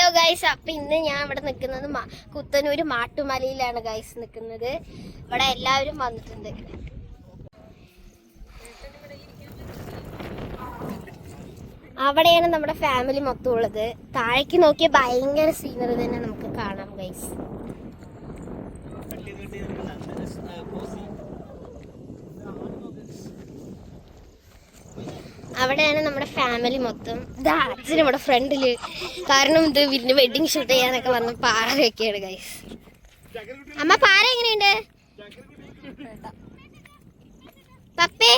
Hello guys, അപ്പൊ ഇന്ന് ഞാൻ ഇവിടെ നിൽക്കുന്നത് കുത്തനൂര് മാട്ടുമലയിലാണ് ഗൈസ് നിൽക്കുന്നത്. ഇവിടെ എല്ലാവരും വന്നിട്ടുണ്ട്. അവിടെയാണ് നമ്മുടെ ഫാമിലി മൊത്തം ഉള്ളത്. താഴേക്ക് നോക്കിയ ഭയങ്കര സീനറി തന്നെ നമുക്ക് കാണാം ഗൈസ്. അവിടെയാണ് നമ്മുടെ ഫാമിലി മൊത്തം. ഇതാ അച്ഛൻ ഇവിടെ ഫ്രണ്ടില്, കാരണം ഇത് വീടിന്റെ വെഡിങ് ഷൂട്ട് ചെയ്യാനൊക്കെ വന്ന പാറയൊക്കെയാണ് ഗൈസ്. അമ്മ പാറ എങ്ങനെയുണ്ട് പപ്പേ?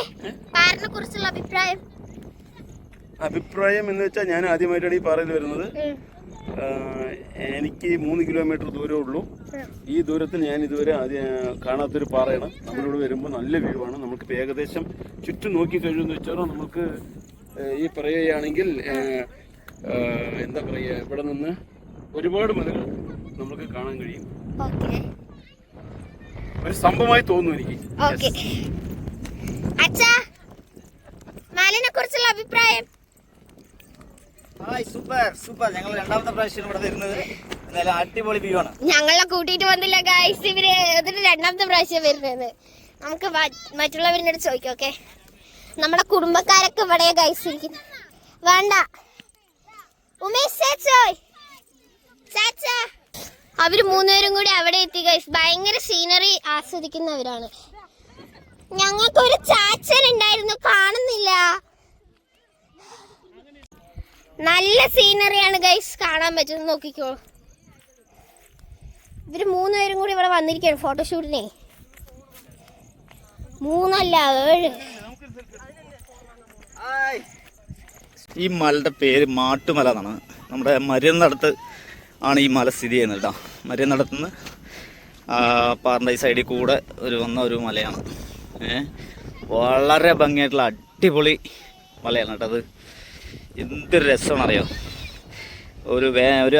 പാറിനെ കുറിച്ചുള്ള അഭിപ്രായം എന്ന് വെച്ചാൽ ഞാൻ ആദ്യമായിട്ടാണ് ഈ പാറയിൽ വരുന്നത്. എനിക്ക് 3 കിലോമീറ്റർ ദൂരമേ ഉള്ളൂ. ഈ ദൂരത്തിൽ ഞാൻ ഇതുവരെ കാണാത്തൊരു പാറയാണ്. നമ്മളിവിടെ വരുമ്പോൾ നല്ല വ്യൂ ആണ്. നമുക്ക് ഏകദേശം ചുറ്റും നോക്കി കഴിയുമെന്ന് വെച്ചാൽ നമുക്ക് ഈ പറയുകയാണെങ്കിൽ എന്താ പറയുക, ഇവിടെ നിന്ന് ഒരുപാട് മലകൾ നമുക്ക് കാണാൻ കഴിയും. ഒരു സംഭവമായി തോന്നുന്നു എനിക്ക്. കുറിച്ചുള്ള അഭിപ്രായം? സൂപ്പർ. ഞങ്ങൾ രണ്ടാമത്തെ പ്രാവശ്യം ഇവിടെ വരുന്നത്. അടിപൊളി വ്യൂ ആണ്. ഞങ്ങളെ കൂട്ടിയിട്ട് വന്നില്ല ഗൈസ്. ഇവര് ഇതിന് രണ്ടാമത്തെ പ്രാവശ്യം വരുന്നത്. നമുക്ക് മറ്റുള്ളവരുടെ ചോദിക്കാം. ഓക്കെ, നമ്മുടെ കുടുംബക്കാരൊക്കെ ഇവിടെ ഗൈസ് ഇരിക്കുന്നു. വേണ്ട അവര് 3 പേരും കൂടി അവിടെ എത്തി ഗൈസ്. ഭയങ്കര സീനറി ആസ്വദിക്കുന്നവരാണ്. ഞങ്ങൾക്കൊരു ചാച്ചൻ ഉണ്ടായിരുന്നു, കാണുന്നില്ല. നല്ല സീനറിയാണ് ഗൈസ്, കാണാൻ പറ്റുന്നത്. നോക്കിക്കോ, ഇവര് 3 പേരും കൂടി ഇവിടെ വന്നിരിക്കുകയാണ് ഫോട്ടോഷൂട്ടിനെ. 3 അല്ല 7. ഈ മലയുടെ പേര് മാട്ടുമല എന്നാണ്. നമ്മുടെ മരുന്നടത്ത് ആണ് ഈ മല സ്ഥിതി ചെയ്യുന്നത് കേട്ടോ. മരുന്നടത്തുനിന്ന് പാറിൻ്റെ ഈ സൈഡിൽ കൂടെ വന്ന ഒരു മലയാണ്. വളരെ ഭംഗിയായിട്ടുള്ള അടിപൊളി മലയാണ് കേട്ടോ. അത് എന്തൊരു രസമാണ് അറിയാം. ഒരു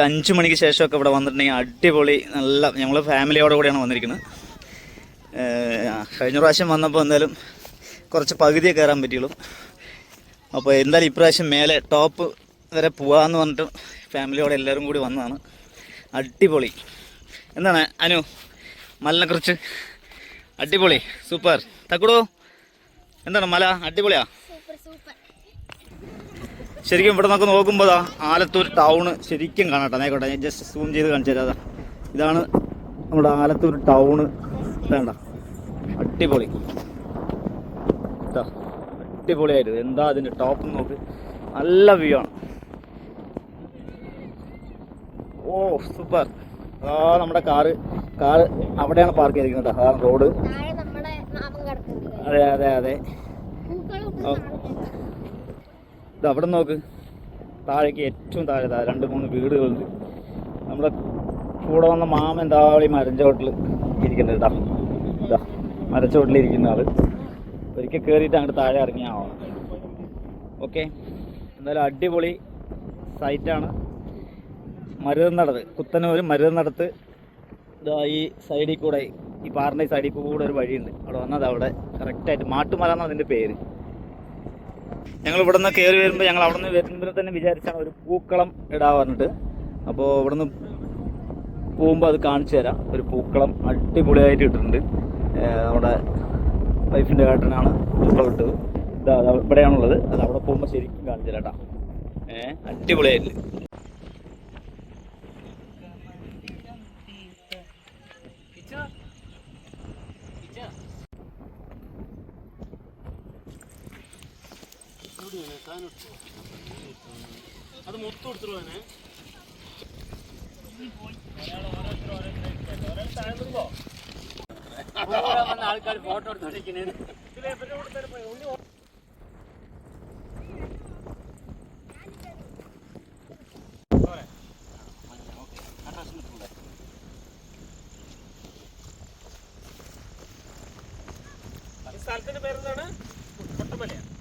5 മണിക്ക് ശേഷമൊക്കെ ഇവിടെ വന്നിട്ടുണ്ടെങ്കിൽ അടിപൊളി നല്ല. ഞങ്ങൾ ഫാമിലിയോടെ കൂടെയാണ് വന്നിരിക്കുന്നത്. കഴിഞ്ഞ പ്രാവശ്യം വന്നപ്പോൾ എന്തായാലും കുറച്ച് പകുതിയെ കയറാൻ പറ്റിയുള്ളൂ. അപ്പോൾ എന്തായാലും ഇപ്രാവശ്യം മേലെ ടോപ്പ് വരെ പോകാമെന്ന് പറഞ്ഞിട്ട് ഫാമിലിയോടെ എല്ലാവരും കൂടി വന്നതാണ്. അടിപൊളി. എന്താണ് അനു മലിനെക്കുറിച്ച്? അടിപൊളി, സൂപ്പർ. തക്കുടോ, എന്താണ് മല? അടിപൊളിയാ ശരിക്കും. ഇവിടെ നമുക്ക് നോക്കുമ്പോൾ ആലത്തൂർ ടൗണ് ശരിക്കും കാണാട്ടോ. ആയിക്കോട്ടെ, ഞാൻ ജസ്റ്റ് സൂം ചെയ്ത് കാണിച്ചു തരാം. ഇതാണ് നമ്മുടെ ആലത്തൂർ ടൗണ്. വേണ്ട, അടിപൊളി അടിപൊളിയായിട്ട്. എന്താ അതിൻ്റെ ടോപ്പ് നോക്ക്, നല്ല വ്യൂ ആണ്. ഓ സൂപ്പർ. നമ്മുടെ കാറ് അവിടെയാണ് പാർക്ക് ചെയ്തിരിക്കുന്നത് കേട്ടോ. അതാണ് റോഡ്. അതെ അതെ അതെ. ഇത് അവിടെ നോക്ക്, താഴേക്ക് ഏറ്റവും താഴെ 2-3 വീടുകളുണ്ട്. നമ്മുടെ കൂടെ വന്ന മാമൻ താഴെ മരഞ്ചോട്ടിൽ ഇരിക്കുന്നത് കേട്ടോ. ഇതാ മരച്ചോട്ടിലിരിക്കുന്ന ആള്. ഒരിക്കൽ കയറിയിട്ട് അങ്ങോട്ട് താഴെ ഇറങ്ങിയാവണം. ഓക്കെ, എന്തായാലും അടിപൊളി സൈറ്റാണ്. മരുന്നടത്ത്, കുത്തനൂർ മരുന്നടത്ത്. ഇതാ ഈ സൈഡിൽ കൂടെ, ഈ പാറിൻ്റെ സൈഡിൽ കൂടെ ഒരു വഴിയുണ്ട്. അവിടെ വന്നത് അവിടെ കറക്റ്റായിട്ട് മാട്ടുമല എന്നാണ് അതിൻ്റെ പേര്. ഞങ്ങൾ ഇവിടെ നിന്ന് കയറി വരുമ്പോൾ ഞങ്ങൾ അവിടെ നിന്ന് വരുമ്പോൾ തന്നെ വിചാരിച്ചാണ് ഒരു പൂക്കളം ഇടാൻ പറഞ്ഞിട്ട്. അപ്പോൾ ഇവിടെ നിന്ന് പോകുമ്പോൾ അത് കാണിച്ചു തരാം. ഒരു പൂക്കളം അടിപൊളിയായിട്ട് ഇട്ടിട്ടുണ്ട്. നമ്മുടെ വൈഫിൻ്റെ ഏട്ടനാണ് പൂക്കളം ഇട്ടത്. ഇതാ ഇവിടെയാണുള്ളത്. അത് അവിടെ പോകുമ്പോൾ ശരിക്കും കാണിച്ചു തരാം കേട്ടോ. അടിപൊളിയായിട്ട്. അത് മൊത്തം എടുത്തിരുവാനെ ആൾക്കാർ ഫോട്ടോ എടുത്തോണ്ടിരിക്കുന്നേ. സ്ഥലത്തിന്റെ പേരെന്താണ്? കൊട്ടമലയാണ്.